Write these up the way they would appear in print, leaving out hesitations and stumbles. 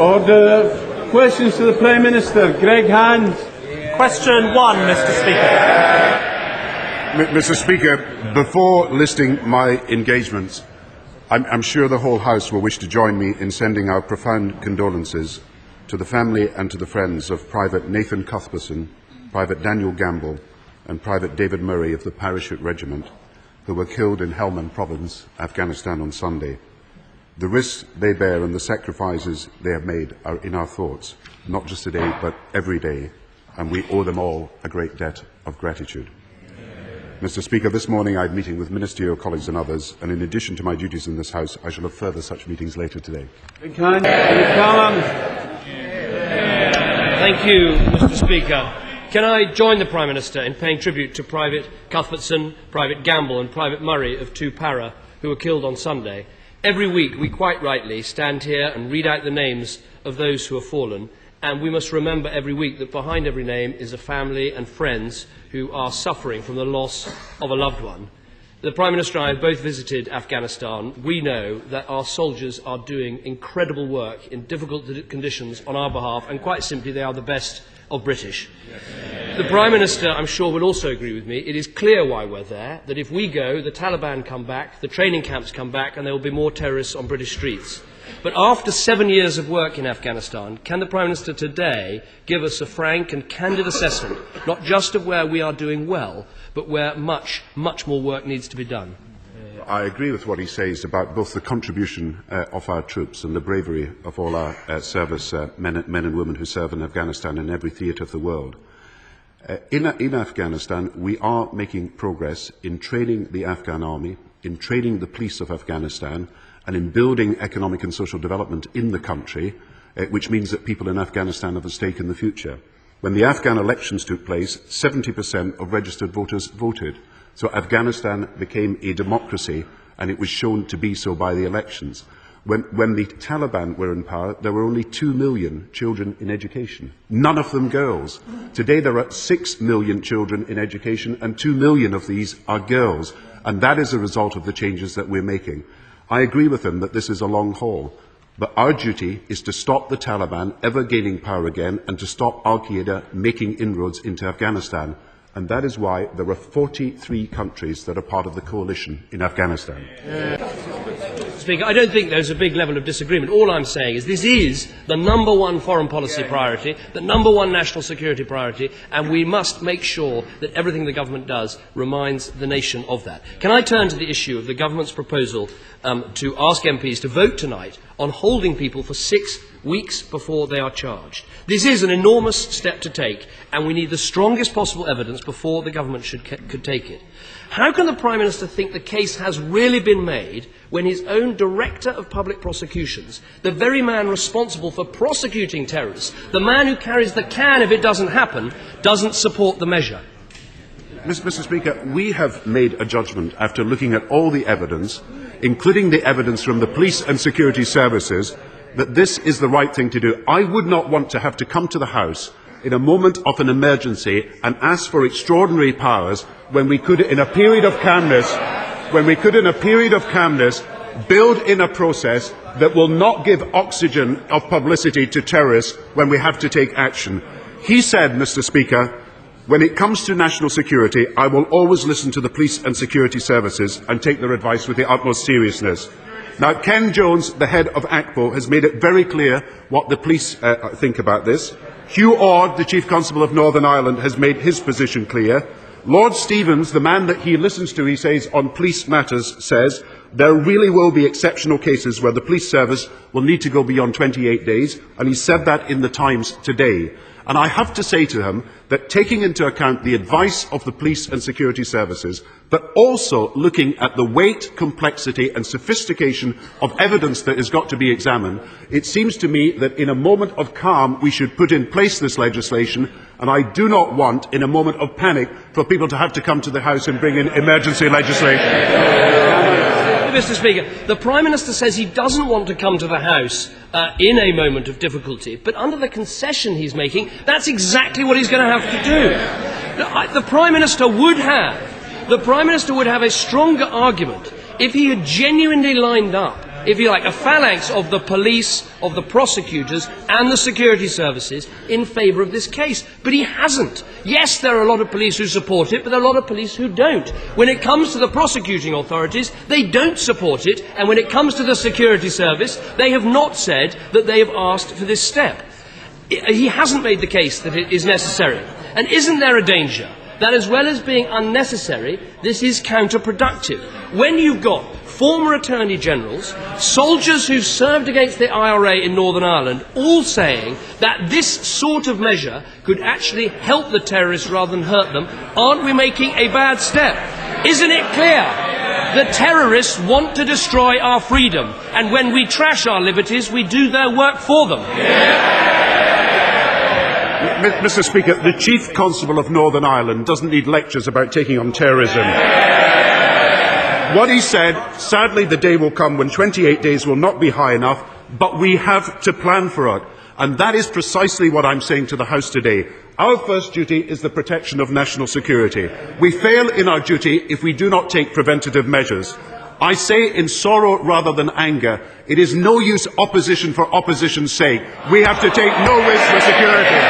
Order. Questions to the Prime Minister. Greg Hand. Question 1, Mr. Speaker. Mr. Speaker, before listing my engagements, I'm sure the whole House will wish to join me in sending our profound condolences to the family and to the friends of Private Nathan Cuthbertson, Private Daniel Gamble and Private David Murray of the Parachute Regiment, who were killed in Helmand Province, Afghanistan on Sunday. The risks they bear and the sacrifices they have made are in our thoughts, not just today but every day, and we owe them all a great debt of gratitude. Mr. Speaker, this morning I had a meeting with ministerial colleagues and others, and in addition to my duties in this House, I shall have further such meetings later today. Thank you, Mr. Speaker. Can I join the Prime Minister in paying tribute to Private Cuthbertson, Private Gamble and Private Murray of 2 Para, who were killed on Sunday? Every week we quite rightly stand here and read out the names of those who have fallen, and we must remember every week that behind every name is a family and friends who are suffering from the loss of a loved one. The Prime Minister and I have both visited Afghanistan. We know that our soldiers are doing incredible work in difficult conditions on our behalf, and quite simply they are the best of British. The Prime Minister, I'm sure, will also agree with me. It is clear why we're there, that if we go, the Taliban come back, the training camps come back, and there will be more terrorists on British streets. But after 7 years of work in Afghanistan, can the Prime Minister today give us a frank and candid assessment, not just of where we are doing well, but where much, much more work needs to be done? I agree with what he says about both the contribution of our troops and the bravery of all our service men and women who serve in Afghanistan in every theatre of the world. In Afghanistan, we are making progress in training the Afghan army, in training the police of Afghanistan, and in building economic and social development in the country, which means that people in Afghanistan have a stake in the future. When the Afghan elections took place, 70% of registered voters voted. So Afghanistan became a democracy, and it was shown to be so by the elections. When the Taliban were in power, there were only 2 million children in education, none of them girls. Today there are 6 million children in education, and 2 million of these are girls, and that is a result of the changes that we're making. I agree with him that this is a long haul, but our duty is to stop the Taliban ever gaining power again and to stop Al-Qaeda making inroads into Afghanistan. And that is why there are 43 countries that are part of the coalition in Afghanistan. Speaker, I don't think there's a big level of disagreement. All I'm saying is this is the number one foreign policy priority, the number one national security priority, and we must make sure that everything the government does reminds the nation of that. Can I turn to the issue of the government's proposal to ask MPs to vote tonight on holding people for 6 weeks before they are charged? This is an enormous step to take, and we need the strongest possible evidence before the government could take it. How can the Prime Minister think the case has really been made when his own Director of Public Prosecutions, the very man responsible for prosecuting terrorists, the man who carries the can if it doesn't happen, doesn't support the measure? Mr. Speaker, we have made a judgment after looking at all the evidence, including the evidence from the police and security services, that this is the right thing to do. I would not want to have to come to the House in a moment of an emergency and ask for extraordinary powers when we could, in a period of calmness, build in a process that will not give oxygen of publicity to terrorists when we have to take action. He said, Mr. Speaker, when it comes to national security, I will always listen to the police and security services and take their advice with the utmost seriousness. Now, Ken Jones, the head of ACPO, has made it very clear what the police think about this. Hugh Ord, the Chief Constable of Northern Ireland, has made his position clear. Lord Stevens, the man that he listens to, he says, on police matters, says there really will be exceptional cases where the police service will need to go beyond 28 days, and he said that in the Times today. And I have to say to him that taking into account the advice of the police and security services, but also looking at the weight, complexity and sophistication of evidence that has got to be examined, it seems to me that in a moment of calm we should put in place this legislation, and I do not want, in a moment of panic, for people to have to come to the House and bring in emergency legislation. Mr. Speaker, the Prime Minister says he doesn't want to come to the House in a moment of difficulty, but under the concession he's making, that's exactly what he's going to have to do. The Prime Minister would have a stronger argument if he had genuinely lined up if you like, a phalanx of the police, of the prosecutors and the security services in favour of this case. But he hasn't. Yes, there are a lot of police who support it, but there are a lot of police who don't. When it comes to the prosecuting authorities, they don't support it, and when it comes to the security service, they have not said that they have asked for this step. He hasn't made the case that it is necessary. And isn't there a danger that as well as being unnecessary, this is counterproductive? When you've got former Attorney Generals, soldiers who've served against the IRA in Northern Ireland, all saying that this sort of measure could actually help the terrorists rather than hurt them, aren't we making a bad step? Isn't it clear? The terrorists want to destroy our freedom, and when we trash our liberties, we do their work for them. Mr. Speaker, the Chief Constable of Northern Ireland doesn't need lectures about taking on terrorism. What he said, sadly the day will come when 28 days will not be high enough, but we have to plan for it. And that is precisely what I'm saying to the House today. Our first duty is the protection of national security. We fail in our duty if we do not take preventative measures. I say in sorrow rather than anger, it is no use opposition for opposition's sake. We have to take no risk for security.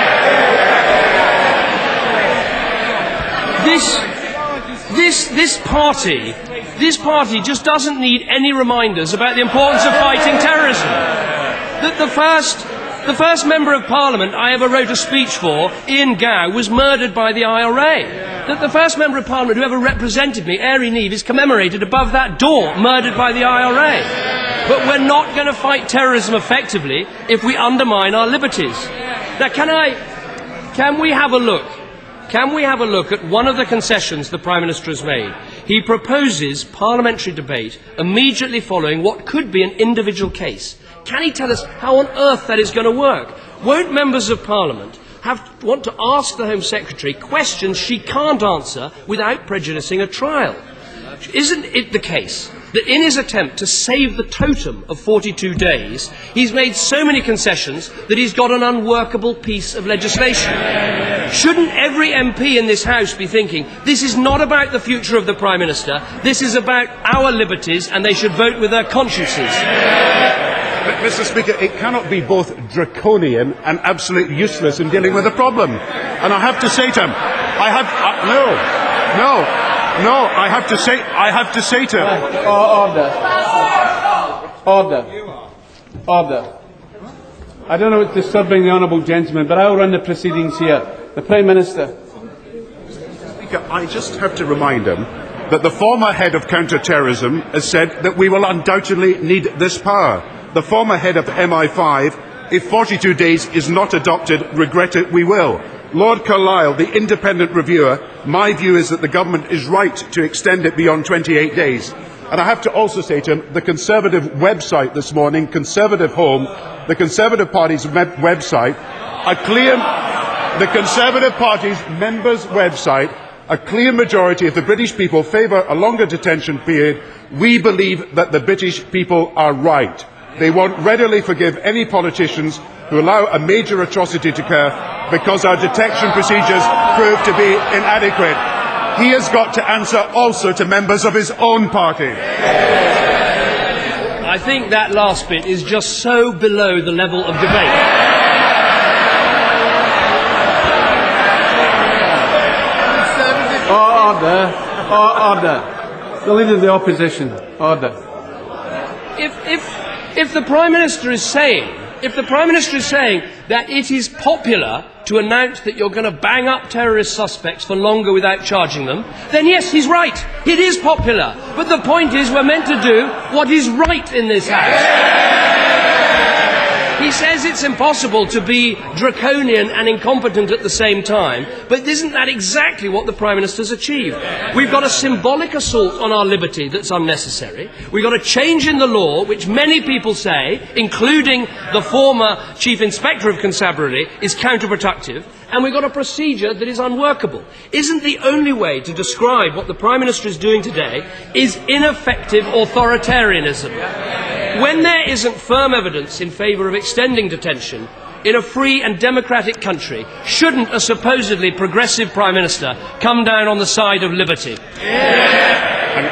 This party just doesn't need any reminders about the importance of fighting terrorism. That the first Member of Parliament I ever wrote a speech for, Ian Gow, was murdered by the IRA. That the first Member of Parliament who ever represented me, Airey Neave, is commemorated above that door, murdered by the IRA. But we're not going to fight terrorism effectively if we undermine our liberties. Now, can we have a look? Can we have a look at one of the concessions the Prime Minister has made? He proposes parliamentary debate immediately following what could be an individual case. Can he tell us how on earth that is going to work? Won't members of Parliament want to ask the Home Secretary questions she can't answer without prejudicing a trial? Isn't it the case that in his attempt to save the totem of 42 days, he's made so many concessions that he's got an unworkable piece of legislation? Shouldn't every MP in this House be thinking, this is not about the future of the Prime Minister, this is about our liberties, and they should vote with their consciences? Mr. Speaker, it cannot be both draconian and absolutely useless in dealing with the problem. And I have to say to him, I have to say to him. Order. I don't know what's disturbing the honourable gentleman, but I'll run the proceedings here. The Prime Minister. Speaker, I just have to remind him that the former head of counter-terrorism has said that we will undoubtedly need this power. The former head of MI5, if 42 days is not adopted, regret it we will. Lord Carlisle, the independent reviewer, my view is that the government is right to extend it beyond 28 days. And I have to also say to him, the Conservative website this morning, Conservative Home, the Conservative Party's website, the Conservative Party's members' website, a clear majority of the British people favour a longer detention period. We believe that the British people are right. They won't readily forgive any politicians who allow a major atrocity to occur because our detection procedures prove to be inadequate. He has got to answer also to members of his own party. I think that last bit is just so below the level of debate. Order. The Leader of the Opposition. Order. If the Prime Minister is saying that it is popular to announce that you're going to bang up terrorist suspects for longer without charging them, then yes, he's right. It is popular. But the point is we're meant to do what is right in this House. He says it's impossible to be draconian and incompetent at the same time, but isn't that exactly what the Prime Minister's achieved? We've got a symbolic assault on our liberty that's unnecessary. We've got a change in the law, which many people say, including the former Chief Inspector of Constabulary, is counterproductive. And we've got a procedure that is unworkable. Isn't the only way to describe what the Prime Minister is doing today is ineffective authoritarianism? When there isn't firm evidence in favour of extending detention in a free and democratic country, shouldn't a supposedly progressive Prime Minister come down on the side of liberty? Yeah.